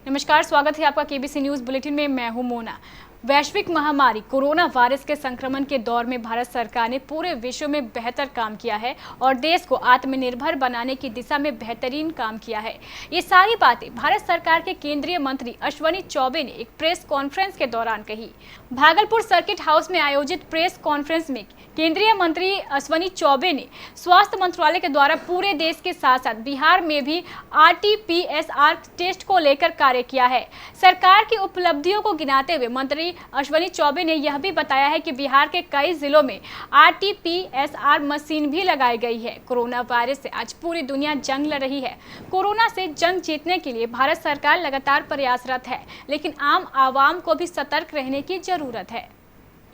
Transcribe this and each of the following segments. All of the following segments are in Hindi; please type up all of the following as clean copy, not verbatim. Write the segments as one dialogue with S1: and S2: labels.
S1: नमस्कार, स्वागत है आपका केबीसी न्यूज़ बुलेटिन में। मैं हूं मोना। वैश्विक महामारी कोरोना वायरस के संक्रमण के दौर में भारत सरकार ने पूरे विश्व में बेहतर काम किया है और देश को आत्मनिर्भर बनाने की दिशा में बेहतरीन काम किया है। ये सारी बातें भारत सरकार के केंद्रीय मंत्री अश्विनी चौबे ने एक प्रेस कॉन्फ्रेंस के दौरान कही। भागलपुर सर्किट हाउस में आयोजित प्रेस कॉन्फ्रेंस में केंद्रीय मंत्री अश्विनी चौबे ने स्वास्थ्य मंत्रालय के द्वारा पूरे देश के साथ साथ बिहार में भी RT-PCR टेस्ट को लेकर कार्य किया है। सरकार की उपलब्धियों को गिनाते हुए मंत्री अश्विनी चौबे ने यह भी बताया है कि बिहार के कई जिलों में RT-PCR मशीन भी लगाई गई है। कोरोना वायरस से आज पूरी दुनिया जंग लड़ रही है। कोरोना से जंग जीतने के लिए भारत सरकार लगातार प्रयासरत है, लेकिन आम आवाम को भी सतर्क रहने की जरूरत है।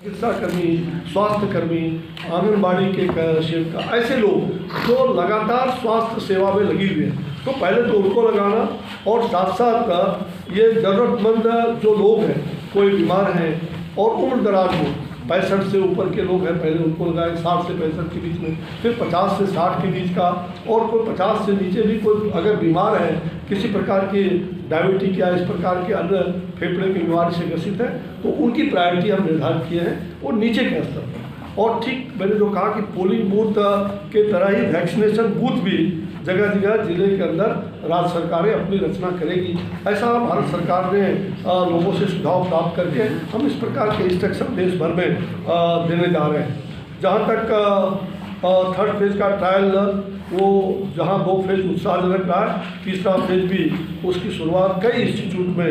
S2: चिकित्सा कर्मी, स्वास्थ्य कर्मी, आंगनबाड़ी के सेविका, ऐसे लोग जो लगातार स्वास्थ्य सेवा में लगी हुए हैं, तो पहले तो उनको लगाना और साथ साथ ये ज़रूरतमंद जो लोग हैं, कोई बीमार हैं और उम्र दराज हो, 65 से ऊपर के लोग हैं, पहले उनको लगाएं 60 से 65 के बीच में, फिर 50 से 60 के बीच का, और कोई 50 से नीचे भी कोई अगर बीमार है, किसी प्रकार की डायबिटीज या इस प्रकार के अन्य फेफड़े की बीमारी से ग्रसित है, तो उनकी प्रायोरिटी हम निर्धारित किए हैं और नीचे के स्तर पर। और ठीक मैंने जो कहा कि पोलिंग बूथ के तरह ही वैक्सीनेशन बूथ भी जगह जगह जिले के अंदर राज्य सरकारें अपनी रचना करेगी। ऐसा भारत सरकार ने लोगों से सुझाव प्राप्त करके हम इस प्रकार के इंस्ट्रक्शन देश भर में देने जा रहे हैं। जहाँ तक थर्ड फेज का ट्रायल, वो जहाँ 2 फेज उत्साहजनक रहा है, तीसरा फेज भी उसकी शुरुआत कई इंस्टीट्यूट में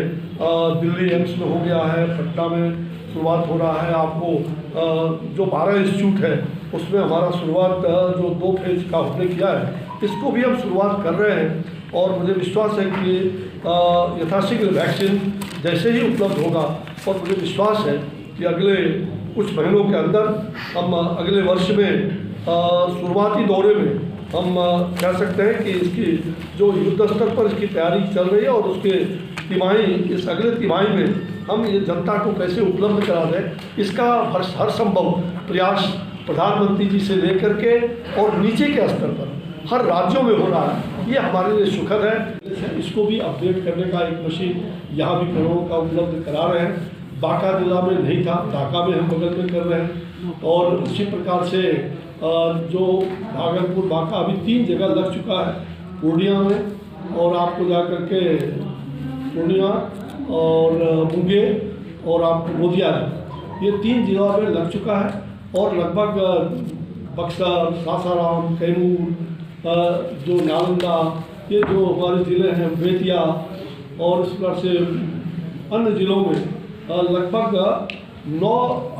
S2: दिल्ली एम्स में हो गया है, पटना में शुरुआत हो रहा है। आपको जो 12 इंस्टीट्यूट है उसमें हमारा शुरुआत जो 2 फेज का हमने किया है, इसको भी हम शुरुआत कर रहे हैं। और मुझे विश्वास है कि यथाशीघ्र वैक्सीन जैसे ही उपलब्ध होगा, और मुझे विश्वास है कि अगले कुछ महीनों के अंदर हम अगले वर्ष में शुरुआती दौरे में हम कह सकते हैं कि इसकी जो युद्ध स्तर पर इसकी तैयारी चल रही है, और उसके तिमाही, इस अगले तिमाही में हम ये जनता को कैसे उपलब्ध करा दें, इसका हर संभव प्रयास प्रधानमंत्री जी से लेकर के और नीचे के स्तर पर हर राज्यों में हो रहा है। ये हमारे लिए सुखद है। इसको भी अपडेट करने का एक मशीन यहाँ भी करोड़ों का उपलब्ध करा रहे हैं। बांका जिला में नहीं था, ढाका में हम बगल में कर रहे हैं। और इसी प्रकार से जो भागलपुर, बांका अभी 3 जगह लग चुका है, पूर्णिया में, और आपको जा करके पूर्णिया और मुंगेर और आपको मोदिया, ये 3 जिलों में लग चुका है। और लगभग बक्सर, सासाराम, कैमूर, जो नालंदा, ये जो हमारे ज़िले हैं, बेतिया, और इस प्रकार से अन्य ज़िलों में लगभग 9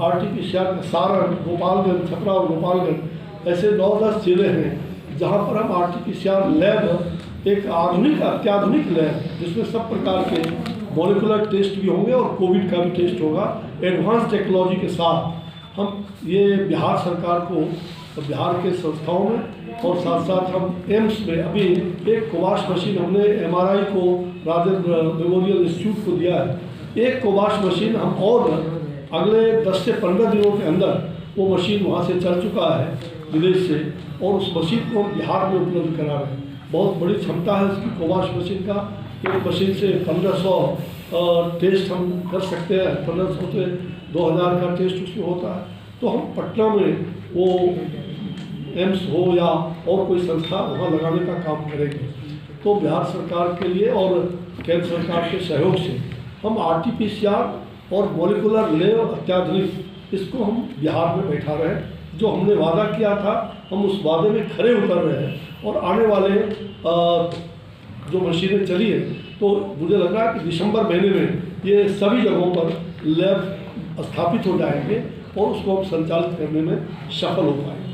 S2: RT-PCR, सारण, गोपालगंज, छपरा और गोपालगंज, ऐसे 9-10 ज़िले हैं जहाँ पर हम RT-PCR लैब, एक आधुनिक अत्याधुनिक लैब जिसमें सब प्रकार के मॉलिक्यूलर टेस्ट भी होंगे और कोविड का भी टेस्ट होगा, एडवांस टेक्नोलॉजी के साथ हम ये बिहार सरकार को, बिहार के संस्थाओं में, और साथ साथ हम एम्स में अभी एक कोवाश मशीन हमने MRI को राजेंद्र मेमोरियल इंस्टीट्यूट को दिया है। एक कोवाश मशीन हम और अगले 10 से 15 दिनों के अंदर वो मशीन वहाँ से चल चुका है विदेश से, और उस मशीन को हम बिहार में उपलब्ध करा रहे हैं। बहुत बड़ी क्षमता है उसकी कोवाश मशीन का। एक मशीन से 1500 टेस्ट हम कर सकते हैं, 1500 से 2000 का टेस्ट उसमें होता है। तो हम पटना में वो एम्स हो या और कोई संस्था वहाँ लगाने का काम करेंगे। तो बिहार सरकार के लिए और केंद्र सरकार के सहयोग से हम RT-PCR और मॉलिक्यूलर लैब अत्याधुनिक, इसको हम बिहार में बैठा रहे हैं। जो हमने वादा किया था, हम उस वादे में खरे उतर रहे हैं। और आने वाले जो मशीनें चली हैं, तो मुझे लग रहा है कि दिसंबर महीने में ये सभी जगहों पर लैब स्थापित हो जाएंगे और उसको हम संचालित करने में सफल हो पाएंगे।